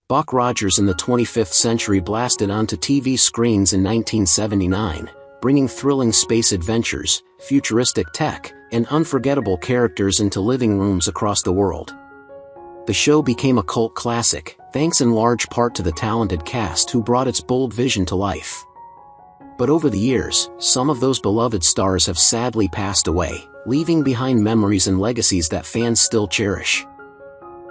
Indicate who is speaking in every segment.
Speaker 1: Buck Rogers in the 25th Century blasted onto TV screens in 1979, bringing thrilling space adventures, futuristic tech, and unforgettable characters into living rooms across the world. The show became a cult classic, thanks in large part to the talented cast who brought its bold vision to life. But over the years, some of those beloved stars have sadly passed away, leaving behind memories and legacies that fans still cherish.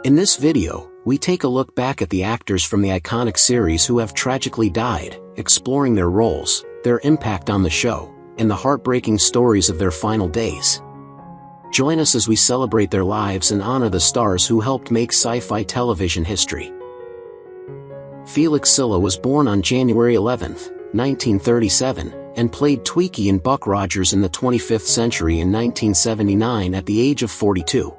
Speaker 1: In this video, we take a look back at the actors from the iconic series who have tragically died, exploring their roles, their impact on the show, and the heartbreaking stories of their final days. Join us as we celebrate their lives and honor the stars who helped make sci-fi television history. Felix Sila was born on January 11, 1937, and played Twiki in Buck Rogers in the 25th Century in 1979 at the age of 42.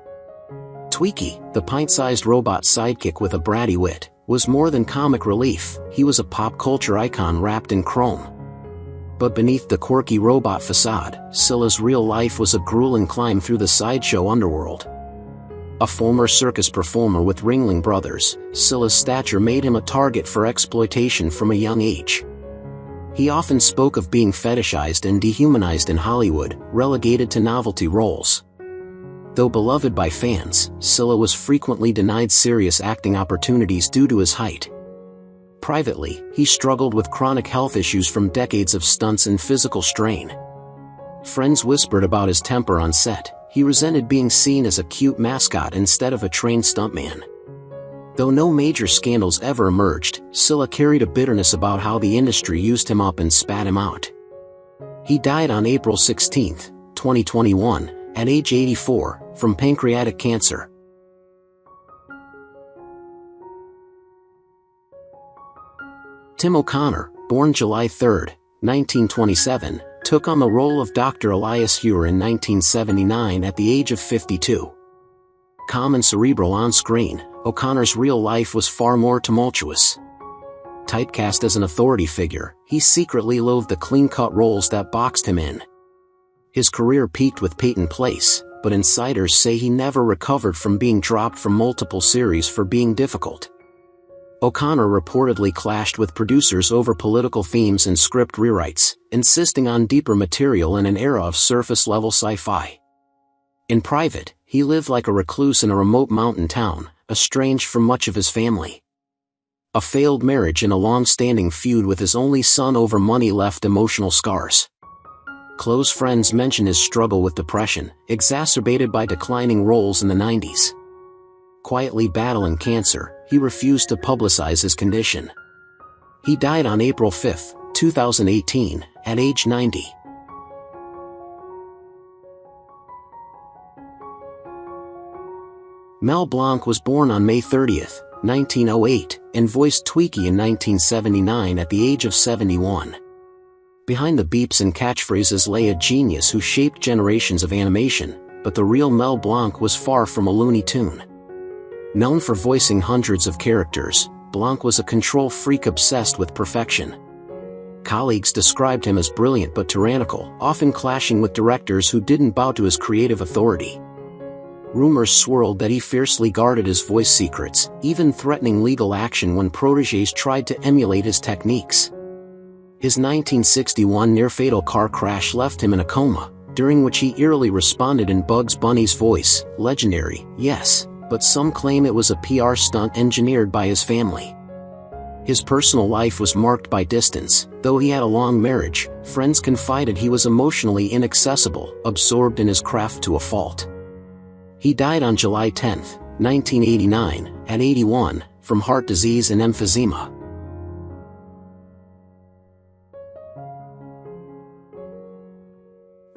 Speaker 1: Twiki, the pint-sized robot sidekick with a bratty wit, was more than comic relief, he was a pop culture icon wrapped in chrome. But beneath the quirky robot facade, Sila's real life was a grueling climb through the sideshow underworld. A former circus performer with Ringling Brothers, Sila's stature made him a target for exploitation from a young age. He often spoke of being fetishized and dehumanized in Hollywood, relegated to novelty roles. Though beloved by fans, Sila was frequently denied serious acting opportunities due to his height. Privately, he struggled with chronic health issues from decades of stunts and physical strain. Friends whispered about his temper on set. He resented being seen as a cute mascot instead of a trained stuntman. Though no major scandals ever emerged, Sila carried a bitterness about how the industry used him up and spat him out. He died on April 16, 2021, at age 84, from pancreatic cancer. Tim O'Connor, born July 3, 1927, took on the role of Dr. Elias Hewer in 1979 at the age of 52. Calm and cerebral on-screen, O'Connor's real life was far more tumultuous. Typecast as an authority figure, he secretly loathed the clean-cut roles that boxed him in. His career peaked with Peyton Place, but insiders say he never recovered from being dropped from multiple series for being difficult. O'Connor reportedly clashed with producers over political themes and script rewrites, insisting on deeper material in an era of surface-level sci-fi. In private, he lived like a recluse in a remote mountain town, estranged from much of his family. A failed marriage and a long-standing feud with his only son over money left emotional scars. Close friends mention his struggle with depression, exacerbated by declining roles in the 90s. Quietly battling cancer, he refused to publicize his condition. He died on April 5, 2018, at age 90. Mel Blanc was born on May 30, 1908, and voiced Twiki in 1979 at the age of 71. Behind the beeps and catchphrases lay a genius who shaped generations of animation, but the real Mel Blanc was far from a Looney Tune. Known for voicing hundreds of characters, Blanc was a control freak obsessed with perfection. Colleagues described him as brilliant but tyrannical, often clashing with directors who didn't bow to his creative authority. Rumors swirled that he fiercely guarded his voice secrets, even threatening legal action when protégés tried to emulate his techniques. His 1961 near-fatal car crash left him in a coma, during which he eerily responded in Bugs Bunny's voice, legendary, yes, but some claim it was a PR stunt engineered by his family. His personal life was marked by distance. Though he had a long marriage, friends confided he was emotionally inaccessible, absorbed in his craft to a fault. He died on July 10, 1989, at 81, from heart disease and emphysema.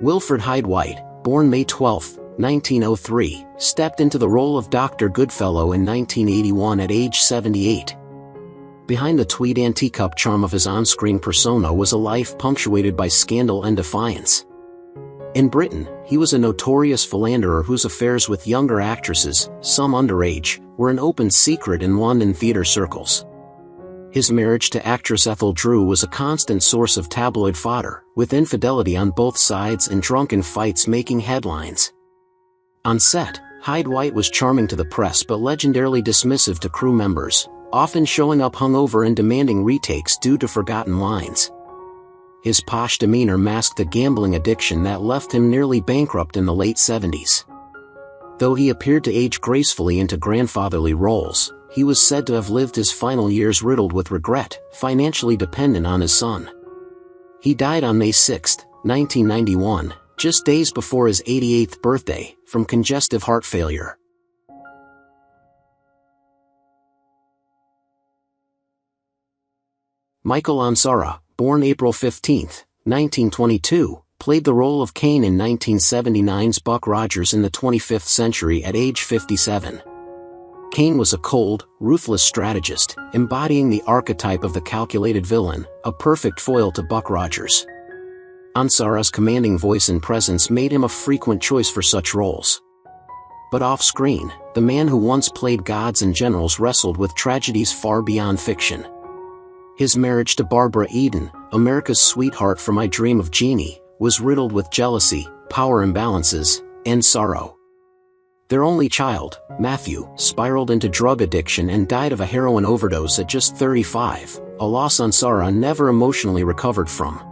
Speaker 1: Wilfred Hyde White, born May 12, 1903, stepped into the role of Dr. Goodfellow in 1981 at age 78. Behind the tweed teacup charm of his on-screen persona was a life punctuated by scandal and defiance. In Britain, he was a notorious philanderer whose affairs with younger actresses, some underage, were an open secret in London theatre circles. His marriage to actress Ethel Drew was a constant source of tabloid fodder, with infidelity on both sides and drunken fights making headlines. On set, Hyde White was charming to the press but legendarily dismissive to crew members, often showing up hungover and demanding retakes due to forgotten lines. His posh demeanor masked a gambling addiction that left him nearly bankrupt in the late 70s. Though he appeared to age gracefully into grandfatherly roles, he was said to have lived his final years riddled with regret, financially dependent on his son. He died on May 6, 1991, just days before his 88th birthday, from congestive heart failure. Michael Ansara, born April 15, 1922, played the role of Kane in 1979's Buck Rogers in the 25th Century at age 57. Kane was a cold, ruthless strategist, embodying the archetype of the calculated villain, a perfect foil to Buck Rogers. Ansara's commanding voice and presence made him a frequent choice for such roles. But off-screen, the man who once played gods and generals wrestled with tragedies far beyond fiction. His marriage to Barbara Eden, America's sweetheart from I Dream of Jeannie, was riddled with jealousy, power imbalances, and sorrow. Their only child, Matthew, spiraled into drug addiction and died of a heroin overdose at just 35, a loss Ansara never emotionally recovered from.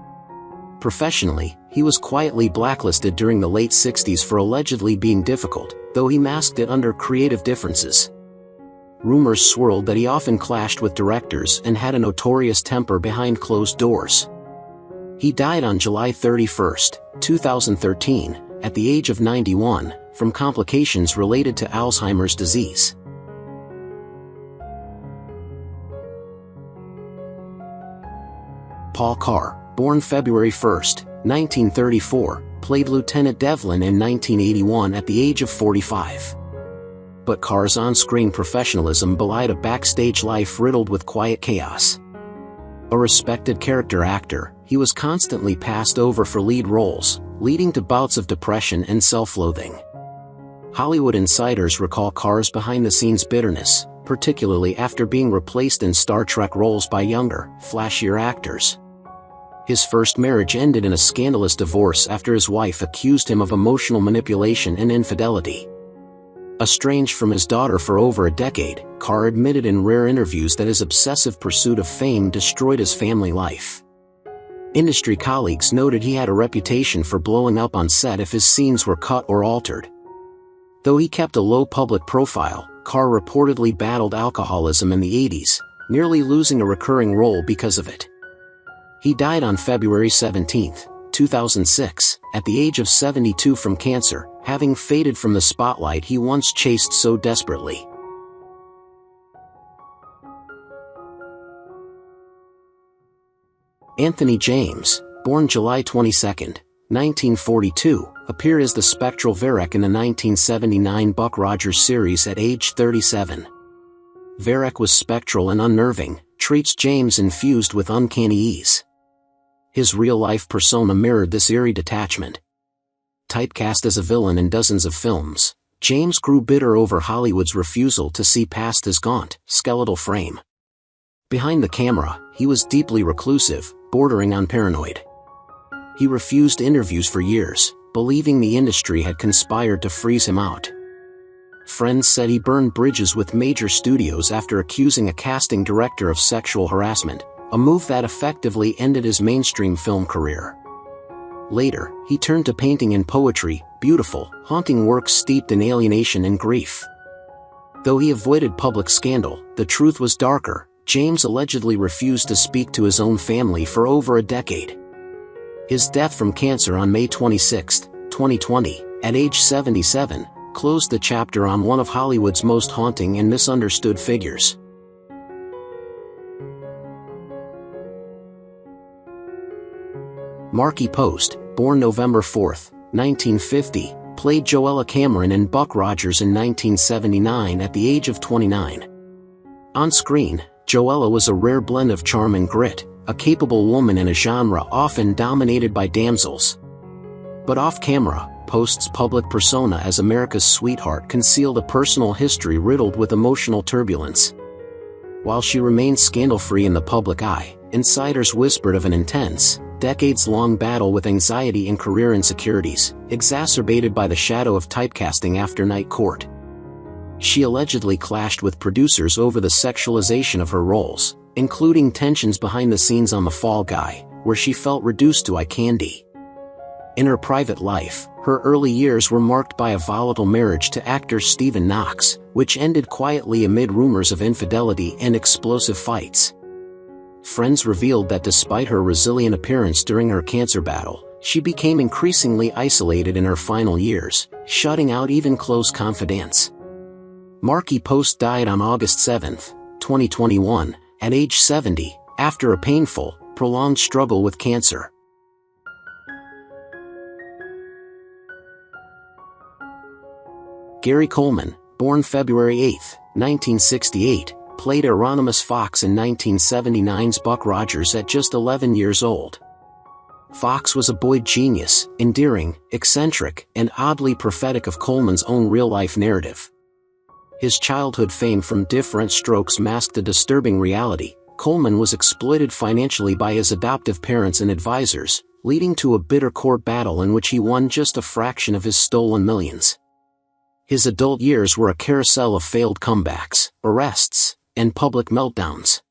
Speaker 1: Professionally, he was quietly blacklisted during the late 60s for allegedly being difficult, though he masked it under creative differences. Rumors swirled that he often clashed with directors and had a notorious temper behind closed doors. He died on July 31, 2013, at the age of 91, from complications related to Alzheimer's disease. Paul Carr, born February 1, 1934, played Lieutenant Devlin in 1981 at the age of 45. But Carr's on-screen professionalism belied a backstage life riddled with quiet chaos. A respected character actor, he was constantly passed over for lead roles, leading to bouts of depression and self-loathing. Hollywood insiders recall Carr's behind-the-scenes bitterness, particularly after being replaced in Star Trek roles by younger, flashier actors. His first marriage ended in a scandalous divorce after his wife accused him of emotional manipulation and infidelity. Estranged from his daughter for over a decade, Carr admitted in rare interviews that his obsessive pursuit of fame destroyed his family life. Industry colleagues noted he had a reputation for blowing up on set if his scenes were cut or altered. Though he kept a low public profile, Carr reportedly battled alcoholism in the 80s, nearly losing a recurring role because of it. He died on February 17, 2006, at the age of 72 from cancer, having faded from the spotlight he once chased so desperately. Anthony James, born July 22, 1942, appeared as the spectral Varek in the 1979 Buck Rogers series at age 37. Varek was spectral and unnerving, traits James infused with uncanny ease. His real-life persona mirrored this eerie detachment. Typecast as a villain in dozens of films, James grew bitter over Hollywood's refusal to see past his gaunt, skeletal frame. Behind the camera, he was deeply reclusive, bordering on paranoid. He refused interviews for years, believing the industry had conspired to freeze him out. Friends said he burned bridges with major studios after accusing a casting director of sexual harassment, a move that effectively ended his mainstream film career. Later, he turned to painting and poetry, beautiful, haunting works steeped in alienation and grief. Though he avoided public scandal, the truth was darker. James allegedly refused to speak to his own family for over a decade. His death from cancer on May 26, 2020, at age 77, closed the chapter on one of Hollywood's most haunting and misunderstood figures. Mandy Post, born November 4, 1950, played Joella Cameron in Buck Rogers in 1979 at the age of 29. On screen, Joella was a rare blend of charm and grit, a capable woman in a genre often dominated by damsels. But off-camera, Post's public persona as America's sweetheart concealed a personal history riddled with emotional turbulence. While she remained scandal-free in the public eye, insiders whispered of an intense, decades-long battle with anxiety and career insecurities, exacerbated by the shadow of typecasting after Night Court. She allegedly clashed with producers over the sexualization of her roles, including tensions behind the scenes on The Fall Guy, where she felt reduced to eye candy. In her private life, her early years were marked by a volatile marriage to actor Stephen Knox, which ended quietly amid rumors of infidelity and explosive fights. Friends revealed that despite her resilient appearance during her cancer battle, she became increasingly isolated in her final years, shutting out even close confidants. Mandy Post died on August 7, 2021, at age 70, after a painful, prolonged struggle with cancer. Gary Coleman, born February 8, 1968, played Hieronymus Fox in 1979's Buck Rogers at just 11 years old. Fox was a boy genius, endearing, eccentric, and oddly prophetic of Coleman's own real-life narrative. His childhood fame from Different Strokes masked a disturbing reality. Coleman was exploited financially by his adoptive parents and advisors, leading to a bitter court battle in which he won just a fraction of his stolen millions. His adult years were a carousel of failed comebacks, arrests, and public meltdowns.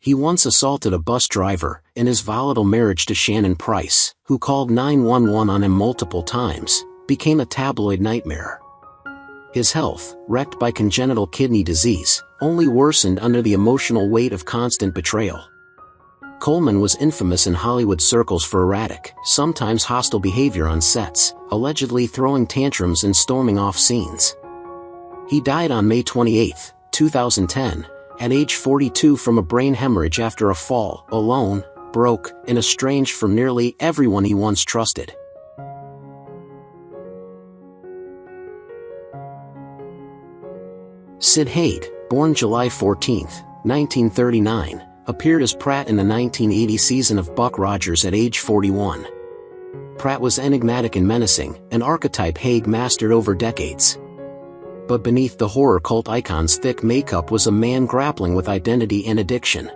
Speaker 1: He once assaulted a bus driver, and his volatile marriage to Shannon Price, who called 911 on him multiple times, became a tabloid nightmare. His health, wrecked by congenital kidney disease, only worsened under the emotional weight of constant betrayal. Coleman was infamous in Hollywood circles for erratic, sometimes hostile behavior on sets, allegedly throwing tantrums and storming off scenes. He died on May 28, 2010, at age 42 from a brain hemorrhage after a fall, alone, broke, and estranged from nearly everyone he once trusted. Sid Haig, born July 14, 1939, appeared as Pratt in the 1980 season of Buck Rogers at age 41. Pratt was enigmatic and menacing, an archetype Haig mastered over decades. But beneath the horror cult icon's thick makeup was a man grappling with identity and addiction.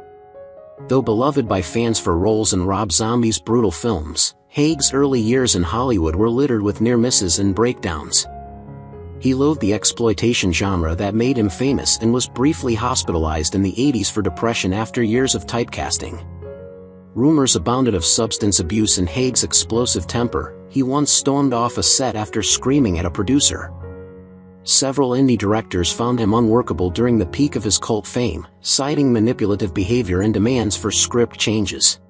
Speaker 1: Though beloved by fans for roles in Rob Zombie's brutal films, Haig's early years in Hollywood were littered with near misses and breakdowns. He loathed the exploitation genre that made him famous and was briefly hospitalized in the 80s for depression after years of typecasting. Rumors abounded of substance abuse and Haig's explosive temper. He once stormed off a set after screaming at a producer. Several indie directors found him unworkable during the peak of his cult fame, citing manipulative behavior and demands for script changes.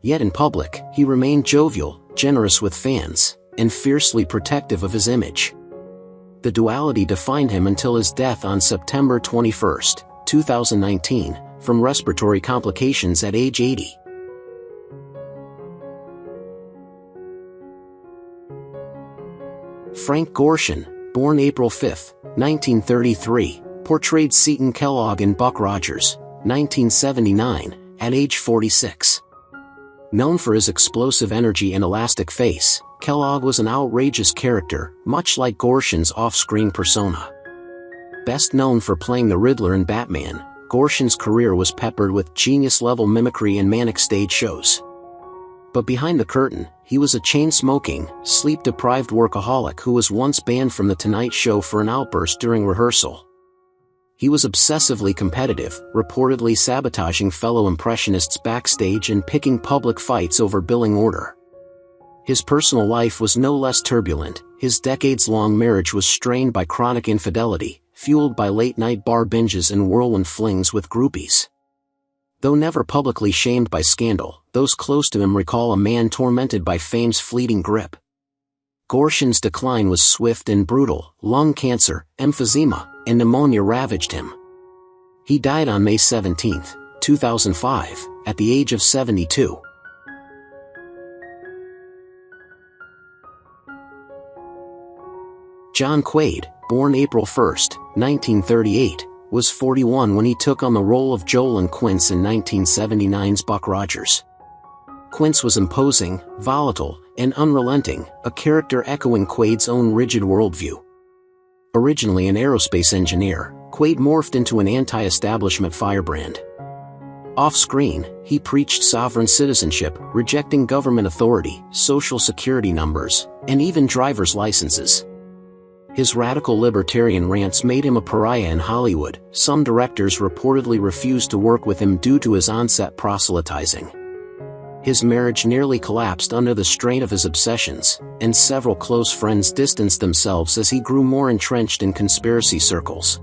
Speaker 1: Yet in public, he remained jovial, generous with fans, and fiercely protective of his image. The duality defined him until his death on September 21, 2019, from respiratory complications at age 80. Frank Gorshin, born April 5, 1933, portrayed Seton Kellogg in Buck Rogers, 1979, at age 46. Known for his explosive energy and elastic face, Kellogg was an outrageous character, much like Gorshin's off-screen persona. Best known for playing the Riddler in Batman, Gorshin's career was peppered with genius-level mimicry and manic stage shows. But behind the curtain, he was a chain-smoking, sleep-deprived workaholic who was once banned from The Tonight Show for an outburst during rehearsal. He was obsessively competitive, reportedly sabotaging fellow impressionists backstage and picking public fights over billing order. His personal life was no less turbulent. His decades-long marriage was strained by chronic infidelity, fueled by late-night bar binges and whirlwind flings with groupies. Though never publicly shamed by scandal, those close to him recall a man tormented by fame's fleeting grip. Gorshin's decline was swift and brutal. Lung cancer, emphysema, and pneumonia ravaged him. He died on May 17, 2005, at the age of 72. John Quaid, born April 1, 1938, was 41 when he took on the role of Joel and Quince in 1979's Buck Rogers. Quince was imposing, volatile, and unrelenting, a character echoing Quaid's own rigid worldview. Originally an aerospace engineer, Quaid morphed into an anti-establishment firebrand. Off-screen, he preached sovereign citizenship, rejecting government authority, social security numbers, and even driver's licenses. His radical libertarian rants made him a pariah in Hollywood. Some directors reportedly refused to work with him due to his on-set proselytizing. His marriage nearly collapsed under the strain of his obsessions, and several close friends distanced themselves as he grew more entrenched in conspiracy circles.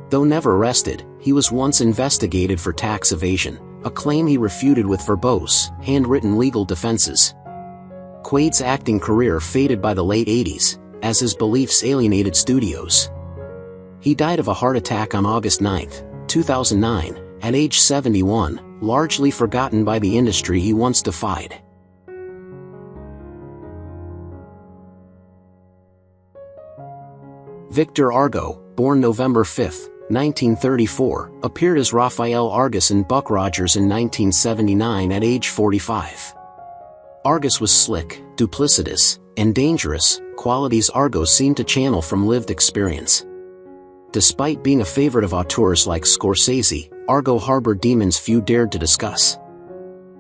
Speaker 1: Though never arrested, he was once investigated for tax evasion, a claim he refuted with verbose, handwritten legal defenses. Quaid's acting career faded by the late 80s, as his beliefs alienated studios. He died of a heart attack on August 9, 2009, at age 71, largely forgotten by the industry he once defied. Victor Argo, born November 5, 1934, appeared as Raphael Argus in Buck Rogers in 1979 at age 45. Argus was slick, duplicitous, and dangerous, qualities Argo seemed to channel from lived experience. Despite being a favorite of auteurs like Scorsese, Argo harbored demons few dared to discuss.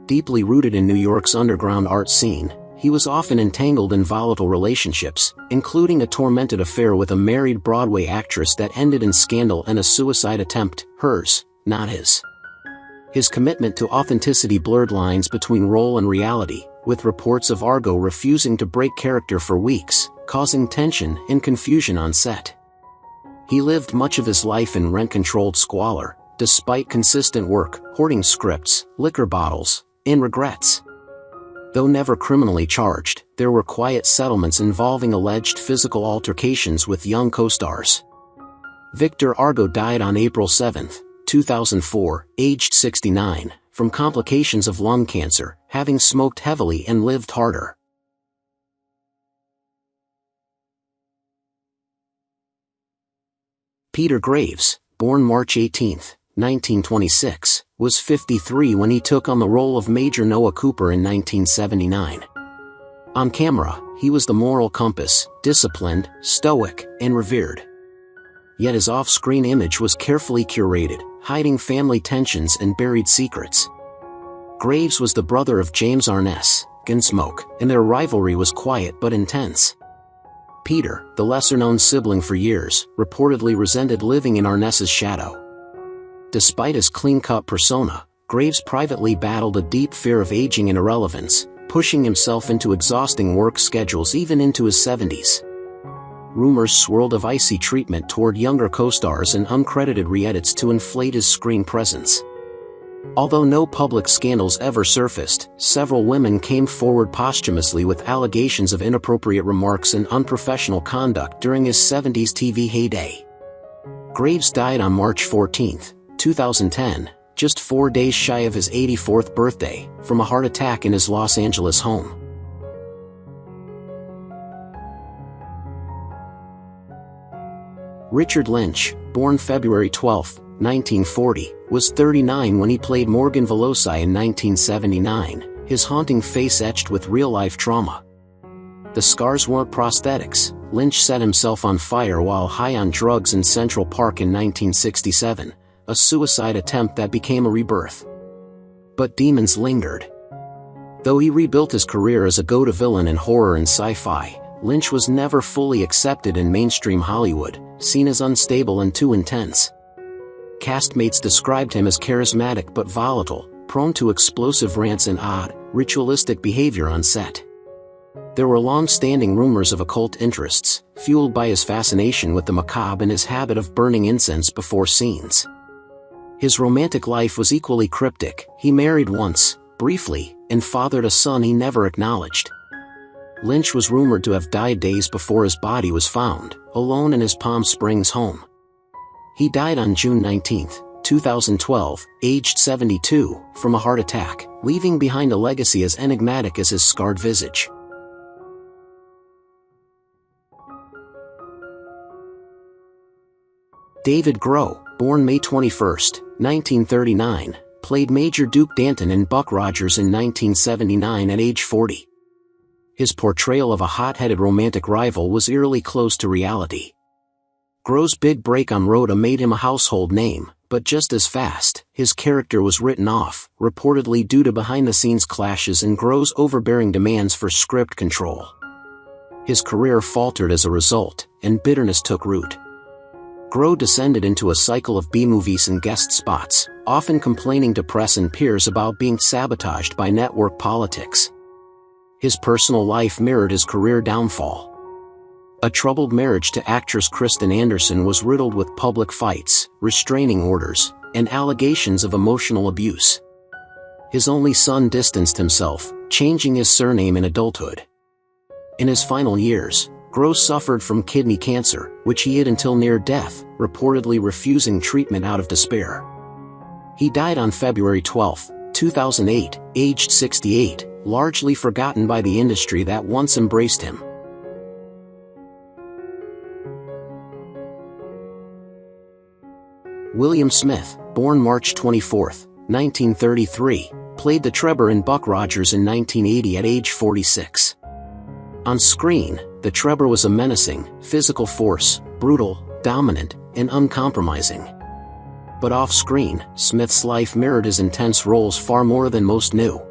Speaker 1: Deeply rooted in New York's underground art scene, he was often entangled in volatile relationships, including a tormented affair with a married Broadway actress that ended in scandal and a suicide attempt, hers, not his. His commitment to authenticity blurred lines between role and reality, with reports of Argo refusing to break character for weeks, causing tension and confusion on set. He lived much of his life in rent-controlled squalor, despite consistent work, hoarding scripts, liquor bottles, and regrets. Though never criminally charged, there were quiet settlements involving alleged physical altercations with young co-stars. Victor Argo died on April 7, 2004, aged 69, from complications of lung cancer, having smoked heavily and lived harder. Peter Graves, born March 18, 1926, was 53 when he took on the role of Major Noah Cooper in 1979. On camera, he was the moral compass, disciplined, stoic, and revered. Yet his off-screen image was carefully curated, hiding family tensions and buried secrets. Graves was the brother of James Arness, Gunsmoke, and their rivalry was quiet but intense. Peter, the lesser-known sibling for years, reportedly resented living in Arness's shadow. Despite his clean-cut persona, Graves privately battled a deep fear of aging and irrelevance, pushing himself into exhausting work schedules even into his 70s. Rumors swirled of icy treatment toward younger co-stars and uncredited re-edits to inflate his screen presence. Although no public scandals ever surfaced, several women came forward posthumously with allegations of inappropriate remarks and unprofessional conduct during his 70s TV heyday. Graves died on March 14, 2010, just 4 days shy of his 84th birthday, from a heart attack in his Los Angeles home. Richard Lynch, born February 12, 1940, was 39 when he played Morgan Veloci in 1979, his haunting face etched with real-life trauma. The scars weren't prosthetics. Lynch set himself on fire while high on drugs in Central Park in 1967, a suicide attempt that became a rebirth. But demons lingered. Though he rebuilt his career as a go-to villain in horror and sci-fi, Lynch was never fully accepted in mainstream Hollywood, seen as unstable and too intense. Castmates described him as charismatic but volatile, prone to explosive rants and odd, ritualistic behavior on set. There were long-standing rumors of occult interests, fueled by his fascination with the macabre and his habit of burning incense before scenes. His romantic life was equally cryptic. He married once, briefly, and fathered a son he never acknowledged. Lynch was rumored to have died days before his body was found, alone in his Palm Springs home. He died on June 19, 2012, aged 72, from a heart attack, leaving behind a legacy as enigmatic as his scarred visage. David Groh, born May 21, 1939, played Major Duke Danton in Buck Rogers in 1979 at age 40. His portrayal of a hot-headed romantic rival was eerily close to reality. Groh's big break on Rhoda made him a household name, but just as fast, his character was written off, reportedly due to behind-the-scenes clashes and Groh's overbearing demands for script control. His career faltered as a result, and bitterness took root. Groh descended into a cycle of B-movies and guest spots, often complaining to press and peers about being sabotaged by network politics. His personal life mirrored his career downfall. A troubled marriage to actress Kristen Anderson was riddled with public fights, restraining orders, and allegations of emotional abuse. His only son distanced himself, changing his surname in adulthood. In his final years, Groh suffered from kidney cancer, which he hid until near death, reportedly refusing treatment out of despair. He died on February 12, 2008, aged 68, largely forgotten by the industry that once embraced him. William Smith, born March 24, 1933, played the Trevor in Buck Rogers in 1980 at age 46. On screen, the Trevor was a menacing, physical force, brutal, dominant, and uncompromising. But off-screen, Smith's life mirrored his intense roles far more than most knew.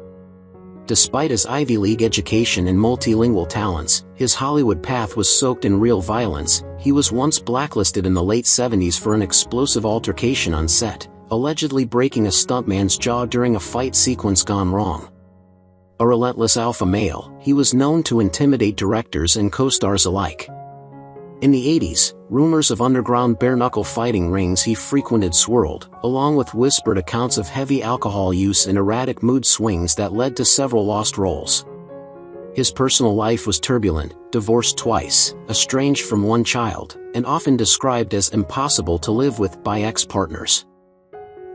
Speaker 1: Despite his Ivy League education and multilingual talents, his Hollywood path was soaked in real violence. He was once blacklisted in the late 70s for an explosive altercation on set, allegedly breaking a stuntman's jaw during a fight sequence gone wrong. A relentless alpha male, he was known to intimidate directors and co-stars alike. In the 80s, rumors of underground bare-knuckle fighting rings he frequented swirled, along with whispered accounts of heavy alcohol use and erratic mood swings that led to several lost roles. His personal life was turbulent, divorced twice, estranged from one child, and often described as impossible to live with by ex-partners.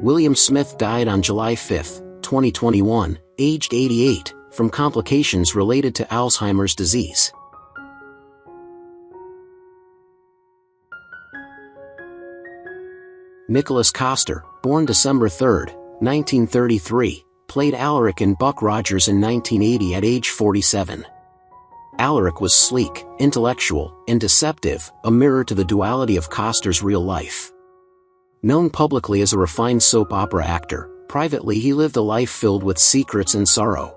Speaker 1: William Smith died on July 5, 2021, aged 88, from complications related to Alzheimer's disease. Nicholas Coster, born December 3, 1933, played Alaric in Buck Rogers in 1980 at age 47. Alaric was sleek, intellectual, and deceptive, a mirror to the duality of Coster's real life. Known publicly as a refined soap opera actor, privately he lived a life filled with secrets and sorrow.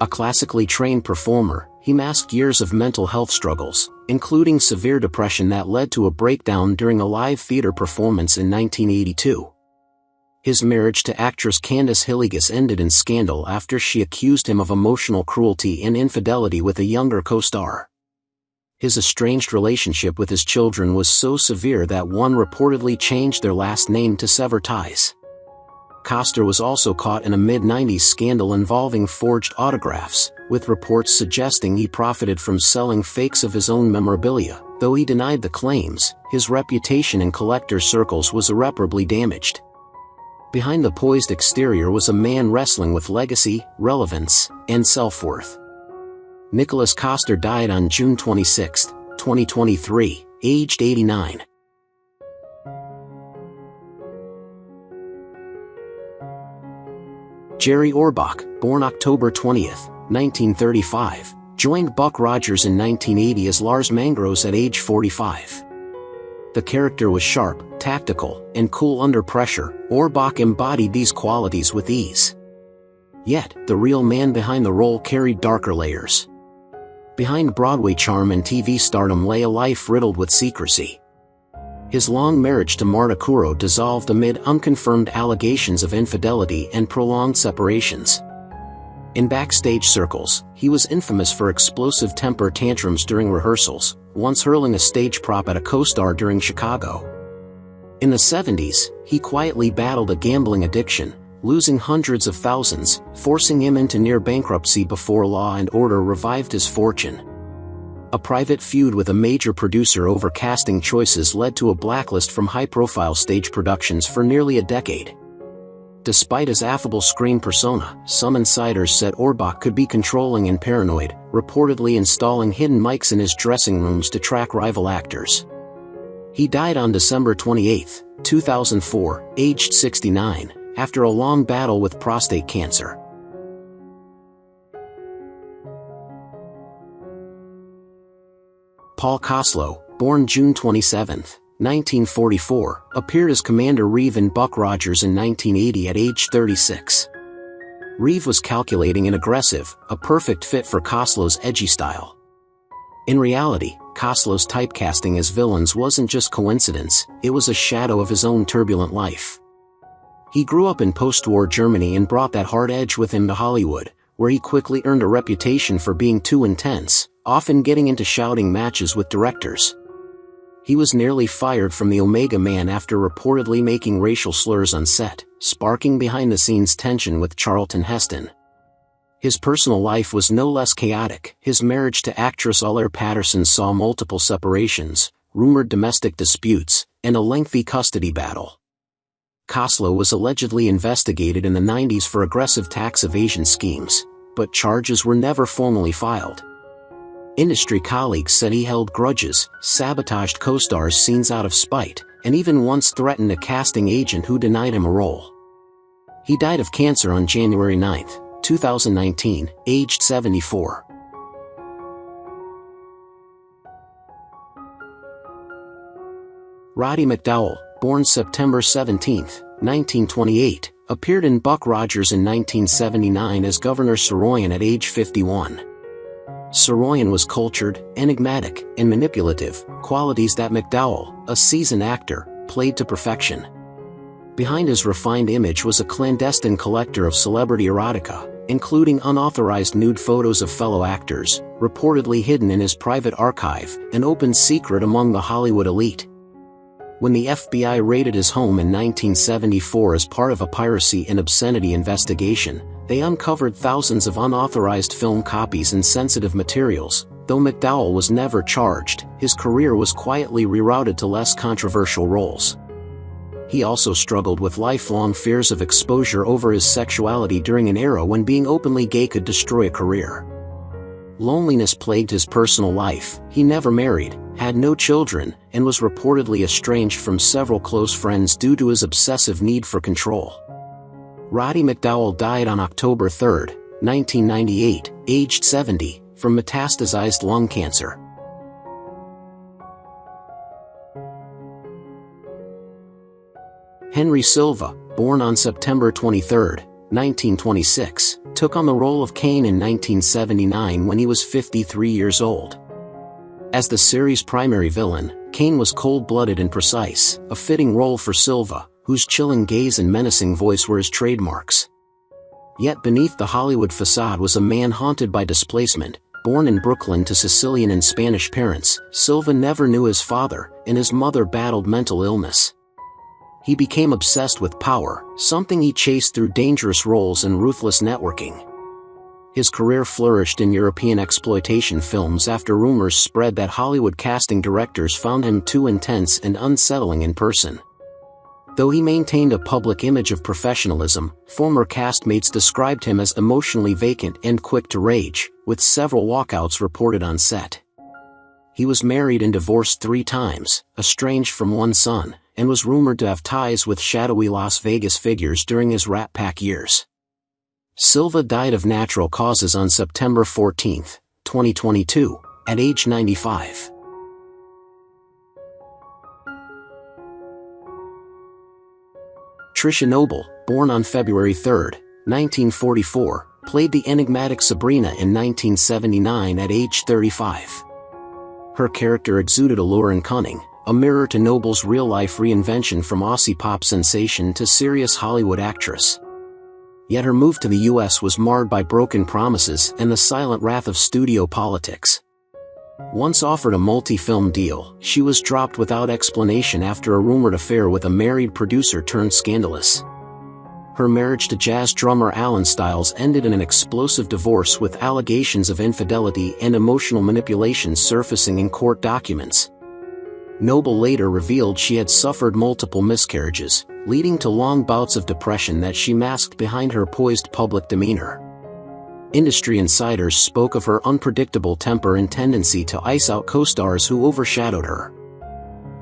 Speaker 1: A classically trained performer, he masked years of mental health struggles, including severe depression that led to a breakdown during a live theater performance in 1982. His marriage to actress Candice Hillegas ended in scandal after she accused him of emotional cruelty and infidelity with a younger co-star. His estranged relationship with his children was so severe that one reportedly changed their last name to sever ties. Coster was also caught in a mid-90s scandal involving forged autographs, with reports suggesting he profited from selling fakes of his own memorabilia. Though he denied the claims, his reputation in collector circles was irreparably damaged. Behind the poised exterior was a man wrestling with legacy, relevance, and self-worth. Nicholas Coster died on June 26, 2023, aged 89. Jerry Orbach, born October 20, 1935, joined Buck Rogers in 1980 as Lars Mangros at age 45. The character was sharp, tactical, and cool under pressure. Orbach embodied these qualities with ease. Yet, the real man behind the role carried darker layers. Behind Broadway charm and TV stardom lay a life riddled with secrecy. His long marriage to Marta Kuro dissolved amid unconfirmed allegations of infidelity and prolonged separations. In backstage circles, he was infamous for explosive temper tantrums during rehearsals, once hurling a stage prop at a co-star during Chicago. In the 70s, he quietly battled a gambling addiction, losing hundreds of thousands, forcing him into near bankruptcy before Law and Order revived his fortune. A private feud with a major producer over casting choices led to a blacklist from high-profile stage productions for nearly a decade. Despite his affable screen persona, some insiders said Orbach could be controlling and paranoid, reportedly installing hidden mics in his dressing rooms to track rival actors. He died on December 28, 2004, aged 69, after a long battle with prostate cancer. Paul Koslo, born June 27, 1944, appeared as Commander Reeve in Buck Rogers in 1980 at age 36. Reeve was calculating and aggressive, a perfect fit for Koslo's edgy style. In reality, Koslo's typecasting as villains wasn't just coincidence, it was a shadow of his own turbulent life. He grew up in post-war Germany and brought that hard edge with him to Hollywood, where he quickly earned a reputation for being too intense, often getting into shouting matches with directors. He was nearly fired from the Omega Man after reportedly making racial slurs on set, sparking behind-the-scenes tension with Charlton Heston. His personal life was no less chaotic. His marriage to actress Ullair Patterson saw multiple separations, rumored domestic disputes, and a lengthy custody battle. Koslo was allegedly investigated in the 90s for aggressive tax evasion schemes, but charges were never formally filed. Industry colleagues said he held grudges, sabotaged co-stars' scenes out of spite, and even once threatened a casting agent who denied him a role. He died of cancer on January 9, 2019, aged 74. Rody McDow, born September 17, 1928, appeared in Buck Rogers in 1979 as Governor Saroyan at age 51. Saroyan was cultured, enigmatic, and manipulative, qualities that McDowell, a seasoned actor, played to perfection. Behind his refined image was a clandestine collector of celebrity erotica, including unauthorized nude photos of fellow actors, reportedly hidden in his private archive, an open secret among the Hollywood elite. When the FBI raided his home in 1974 as part of a piracy and obscenity investigation, they uncovered thousands of unauthorized film copies and sensitive materials. Though McDowell was never charged, his career was quietly rerouted to less controversial roles. He also struggled with lifelong fears of exposure over his sexuality during an era when being openly gay could destroy a career. Loneliness plagued his personal life. He never married, had no children, and was reportedly estranged from several close friends due to his obsessive need for control. Rody McDowell died on October 3, 1998, aged 70, from metastasized lung cancer. Henry Silva, born on September 23, 1926, took on the role of Kane in 1979 when he was 53 years old. As the series' primary villain, Kane was cold-blooded and precise, a fitting role for Silva, whose chilling gaze and menacing voice were his trademarks. Yet beneath the Hollywood facade was a man haunted by displacement. Born in Brooklyn to Sicilian and Spanish parents, Silva never knew his father, and his mother battled mental illness. He became obsessed with power, something he chased through dangerous roles and ruthless networking. His career flourished in European exploitation films after rumors spread that Hollywood casting directors found him too intense and unsettling in person. Though he maintained a public image of professionalism, former castmates described him as emotionally vacant and quick to rage, with several walkouts reported on set. He was married and divorced 3 times, estranged from one son, and was rumored to have ties with shadowy Las Vegas figures during his Rat Pack years. Silva died of natural causes on September 14, 2022, at age 95. Trisha Noble, born on February 3, 1944, played the enigmatic Sabrina in 1979 at age 35. Her character exuded allure and cunning, a mirror to Noble's real-life reinvention from Aussie pop sensation to serious Hollywood actress. Yet her move to the U.S. was marred by broken promises and the silent wrath of studio politics. Once offered a multi-film deal, she was dropped without explanation after a rumored affair with a married producer turned scandalous. Her marriage to jazz drummer Alan Stiles ended in an explosive divorce with allegations of infidelity and emotional manipulation surfacing in court documents. Noble later revealed she had suffered multiple miscarriages, leading to long bouts of depression that she masked behind her poised public demeanor. Industry insiders spoke of her unpredictable temper and tendency to ice out co-stars who overshadowed her.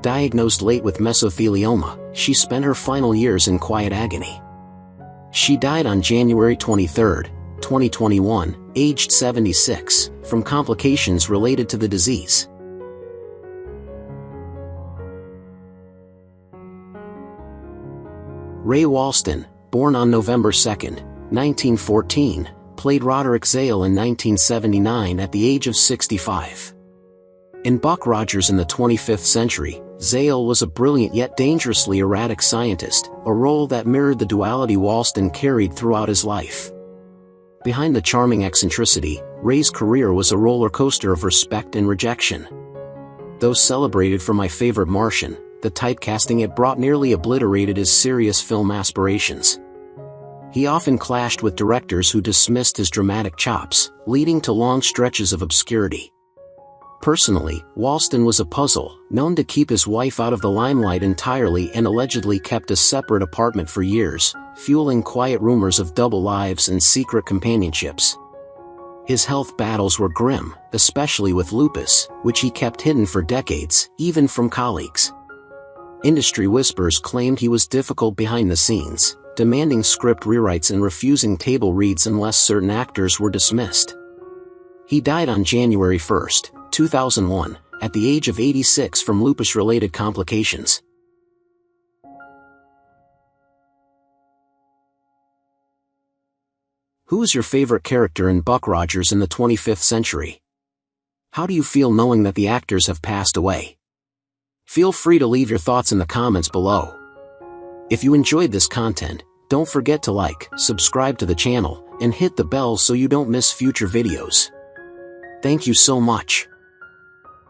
Speaker 1: Diagnosed late with mesothelioma, she spent her final years in quiet agony. She died on January 23, 2021, aged 76, from complications related to the disease. Ray Walston, born on November 2, 1914, played Roderick Zale in 1979 at the age of 65. In Buck Rogers in the 25th Century, Zale was a brilliant yet dangerously erratic scientist, a role that mirrored the duality Walston carried throughout his life. Behind the charming eccentricity, Ray's career was a roller coaster of respect and rejection. Though celebrated for My Favorite Martian, the typecasting it brought nearly obliterated his serious film aspirations. He often clashed with directors who dismissed his dramatic chops, leading to long stretches of obscurity. Personally, Walston was a puzzle, known to keep his wife out of the limelight entirely and allegedly kept a separate apartment for years, fueling quiet rumors of double lives and secret companionships. His health battles were grim, especially with lupus, which he kept hidden for decades, even from colleagues. Industry whispers claimed he was difficult behind the scenes, demanding script rewrites and refusing table reads unless certain actors were dismissed. He died on January 1, 2001, at the age of 86 from lupus-related complications. Who is your favorite character in Buck Rogers in the 25th Century? How do you feel knowing that the actors have passed away? Feel free to leave your thoughts in the comments below. If you enjoyed this content, don't forget to like, subscribe to the channel, and hit the bell so you don't miss future videos. Thank you so much.